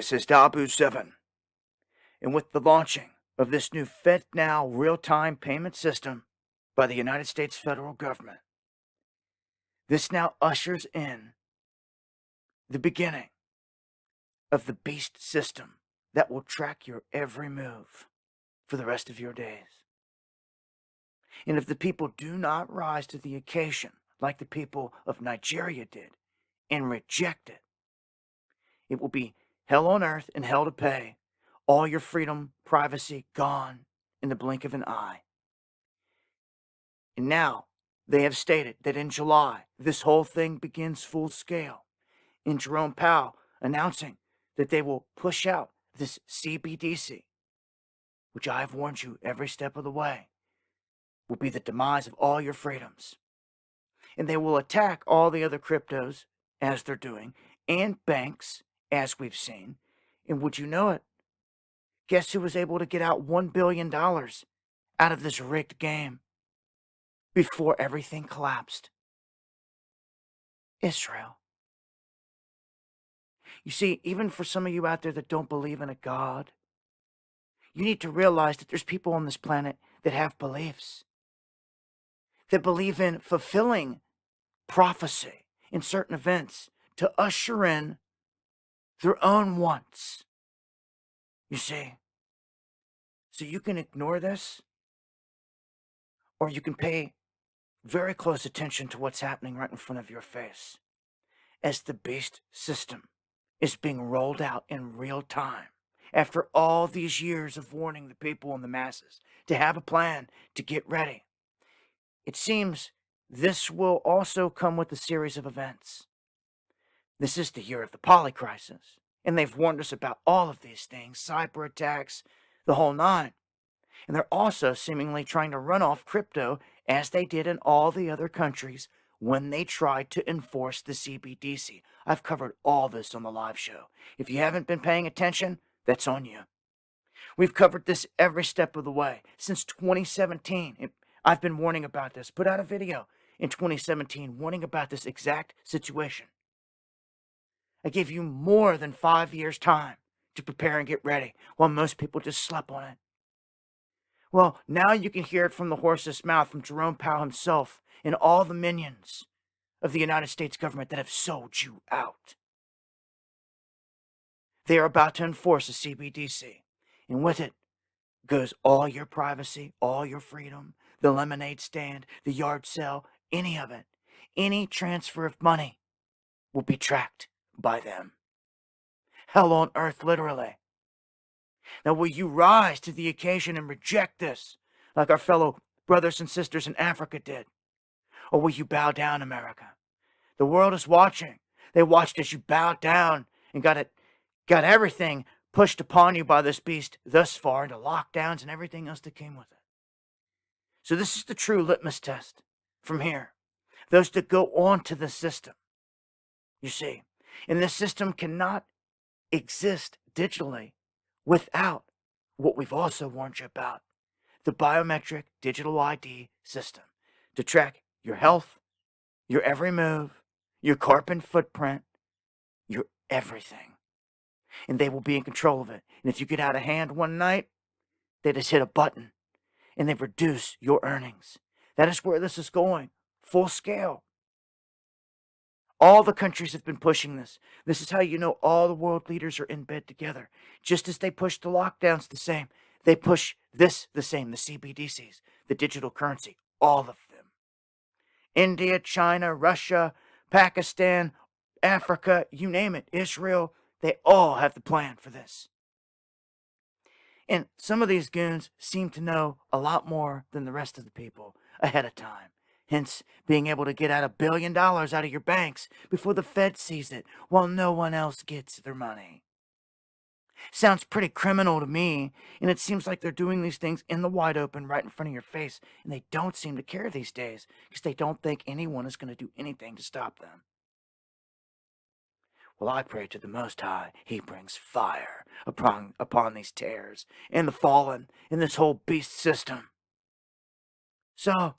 This is Dabu 7, and with the launching of this new FedNow real-time payment system by the United States federal government, this now ushers in the beginning of the beast system that will track your every move for the rest of your days. And if the people do not rise to the occasion like the people of Nigeria did and reject it, it will be hell on earth and hell to pay. All your freedom, privacy gone in the blink of an eye. And now they have stated that in July, this whole thing begins full scale. And Jerome Powell announcing that they will push out this CBDC, which I have warned you every step of the way, will be the demise of all your freedoms. And they will attack all the other cryptos, as they're doing, and banks, as we've seen. And would you know it? Guess who was able to get out $1 billion out of this rigged game before everything collapsed? Israel. You see, even for some of you out there that don't believe in a God, you need to realize that there's people on this planet that have beliefs, that believe in fulfilling prophecy in certain events to usher in their own wants. You see? So you can ignore this, or you can pay very close attention to what's happening right in front of your face as the beast system is being rolled out in real time after all these years of warning the people and the masses to have a plan to get ready. It seems this will also come with a series of events. This is the year of the polycrisis, and they've warned us about all of these things, cyber attacks, the whole nine. And they're also seemingly trying to run off crypto as they did in all the other countries when they tried to enforce the CBDC. I've covered all this on the live show. If you haven't been paying attention, that's on you. We've covered this every step of the way since 2017. I've been warning about this. Put out a video in 2017 warning about this exact situation. I gave you more than 5 years' time to prepare and get ready, while most people just slept on it. Well, now you can hear it from the horse's mouth, from Jerome Powell himself and all the minions of the United States government that have sold you out. They are about to enforce a CBDC, and with it goes all your privacy, all your freedom, the lemonade stand, the yard sale, any of it. Any transfer of money will be tracked by them. Hell on earth, literally. Now, will you rise to the occasion and reject this, like our fellow brothers and sisters in Africa did? Or will you bow down, America? The world is watching. They watched as you bowed down and got everything pushed upon you by this beast thus far, into lockdowns and everything else that came with it. So this is the true litmus test from here. Those that go on to the system, you see, and this system cannot exist digitally without what we've also warned you about, the biometric digital ID system to track your health, your every move, your carbon footprint, your everything. And they will be in control of it. And if you get out of hand one night, they just hit a button and they reduce your earnings. That is where this is going, full scale. All the countries have been pushing this. This is how you know all the world leaders are in bed together. Just as they push the lockdowns the same, they push this the same, the CBDCs, the digital currency, all of them. India, China, Russia, Pakistan, Africa, you name it, Israel, they all have the plan for this. And some of these goons seem to know a lot more than the rest of the people ahead of time. Hence, being able to get out $1 billion out of your banks before the Fed sees it, while no one else gets their money. Sounds pretty criminal to me, and it seems like they're doing these things in the wide open right in front of your face, and they don't seem to care these days because they don't think anyone is going to do anything to stop them. Well, I pray to the Most High, He brings fire upon these tares and the fallen in this whole beast system. So,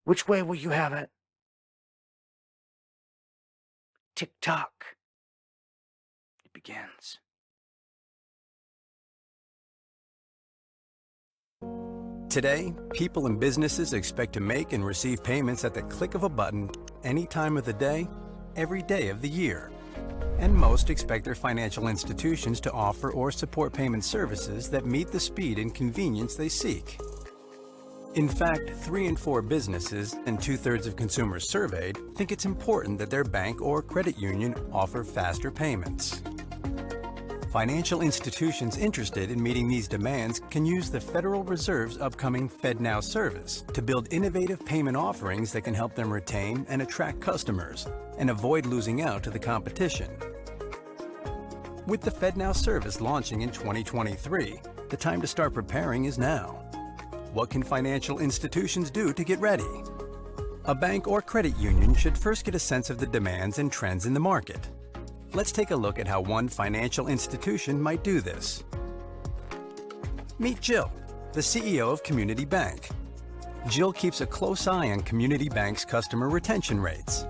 which way will you have it? TikTok. begins. Today, people and businesses expect to make and receive payments at the click of a button any time of the day, every day of the year. And most expect their financial institutions to offer or support payment services that meet the speed and convenience they seek. In fact, 3 in 4 businesses and 2/3 of consumers surveyed think it's important that their bank or credit union offer faster payments. Financial institutions interested in meeting these demands can use the Federal Reserve's upcoming FedNow service to build innovative payment offerings that can help them retain and attract customers and avoid losing out to the competition. With the FedNow service launching in 2023, the time to start preparing is now. What can financial institutions do to get ready? A bank or credit union should first get a sense of the demands and trends in the market. Let's take a look at how one financial institution might do this. Meet Jill, the CEO of Community Bank. Jill keeps a close eye on Community Bank's customer retention rates.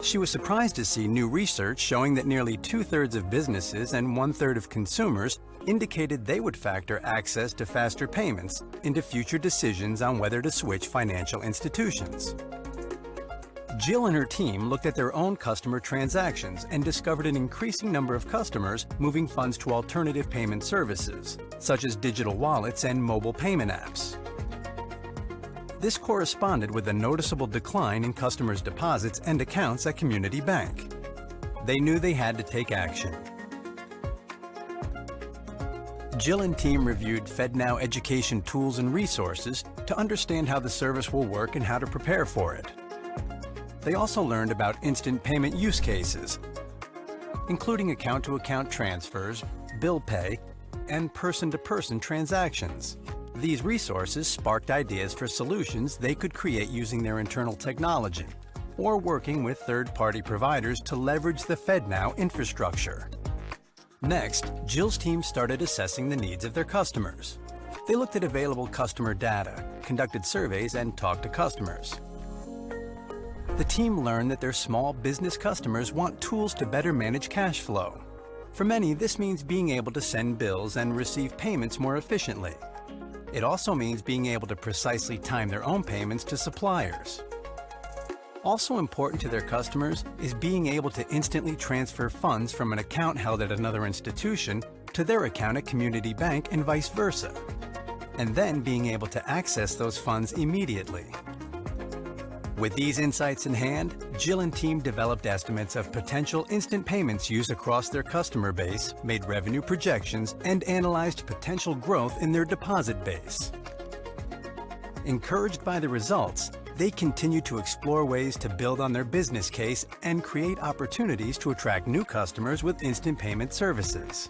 She was surprised to see new research showing that nearly 2/3 of businesses and 1/3 of consumers indicated they would factor access to faster payments into future decisions on whether to switch financial institutions. Jill and her team looked at their own customer transactions and discovered an increasing number of customers moving funds to alternative payment services, such as digital wallets and mobile payment apps. This corresponded with a noticeable decline in customers' deposits and accounts at Community Bank. They knew they had to take action. Jill and team reviewed FedNow education tools and resources to understand how the service will work and how to prepare for it. They also learned about instant payment use cases, including account-to-account transfers, bill pay, and person-to-person transactions. These resources sparked ideas for solutions they could create using their internal technology or working with third-party providers to leverage the FedNow infrastructure. Next, Jill's team started assessing the needs of their customers. They looked at available customer data, conducted surveys, and talked to customers. The team learned that their small business customers want tools to better manage cash flow. For many, this means being able to send bills and receive payments more efficiently. It also means being able to precisely time their own payments to suppliers. Also important to their customers is being able to instantly transfer funds from an account held at another institution to their account at Community Bank and vice versa, and then being able to access those funds immediately. With these insights in hand, Jill and team developed estimates of potential instant payments use across their customer base, made revenue projections, and analyzed potential growth in their deposit base. Encouraged by the results, they continue to explore ways to build on their business case and create opportunities to attract new customers with instant payment services.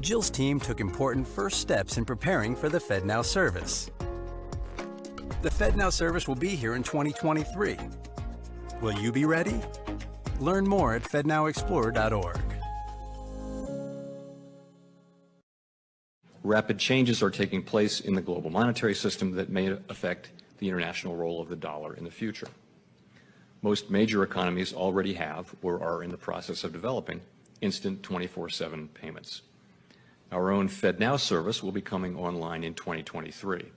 Jill's team took important first steps in preparing for the FedNow service. The FedNow service will be here in 2023. Will you be ready? Learn more at fednowexplorer.org. Rapid changes are taking place in the global monetary system that may affect the international role of the dollar in the future. Most major economies already have or are in the process of developing instant 24/7 payments. Our own FedNow service will be coming online in 2023.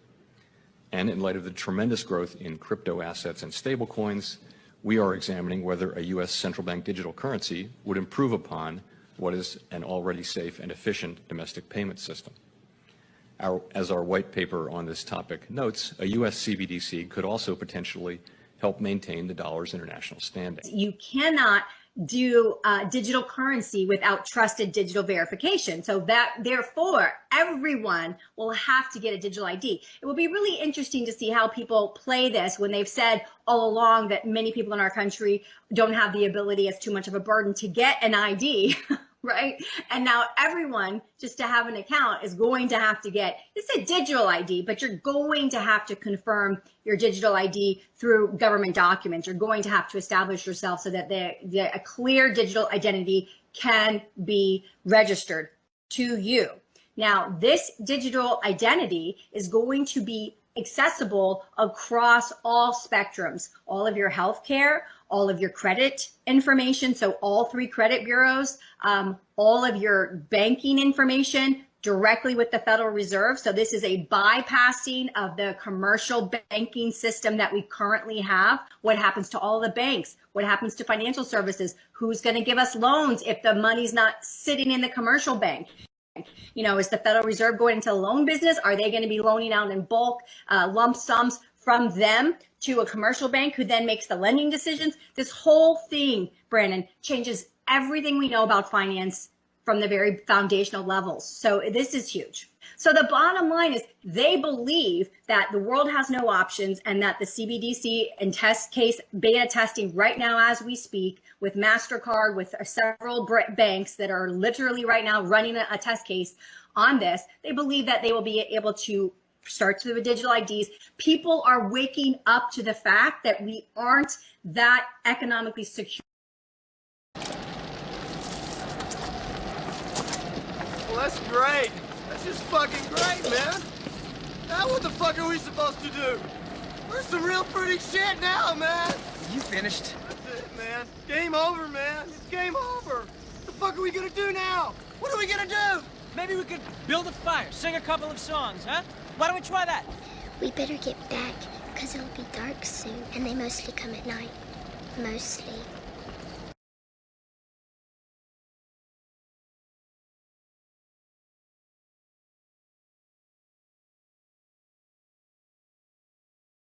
And in light of the tremendous growth in crypto assets and stablecoins, we are examining whether a U.S. central bank digital currency would improve upon what is an already safe and efficient domestic payment system. As our white paper on this topic notes, a U.S. CBDC could also potentially help maintain the dollar's international standing. You cannot do digital currency without trusted digital verification. So that therefore everyone will have to get a digital ID. It will be really interesting to see how people play this when they've said all along that many people in our country don't have the ability, it's too much of a burden to get an ID. Right? And now everyone, just to have an account, is going to have to get, it's a digital ID, but you're going to have to confirm your digital ID through government documents. You're going to have to establish yourself so that a clear digital identity can be registered to you. Now, this digital identity is going to be accessible across all spectrums, all of your healthcare, all of your credit information. So all 3 credit bureaus, all of your banking information directly with the Federal Reserve. So this is a bypassing of the commercial banking system that we currently have. What happens to all the banks? What happens to financial services? Who's going to give us loans if the money's not sitting in the commercial bank? You know, is the Federal Reserve going into the loan business? Are they going to be loaning out in bulk, lump sums from them to a commercial bank who then makes the lending decisions? This whole thing, Brandon, changes everything we know about finance from the very foundational levels. So this is huge. So the bottom line is they believe that the world has no options and that the CBDC and test case beta testing right now as we speak with MasterCard, with several banks that are literally right now running a test case on this, they believe that they will be able to start to the digital IDs. People are waking up to the fact that we aren't that economically secure. Well, that's great. That's just fucking great, man. Now what the fuck are we supposed to do? We're some real pretty shit now, man. You finished? That's it, man. Game over, man. It's game over. What the fuck are we gonna do now? What are we gonna do? Maybe we could build a fire, sing a couple of songs, huh? Why don't we try that? We better get back, because it'll be dark soon, and they mostly come at night. Mostly.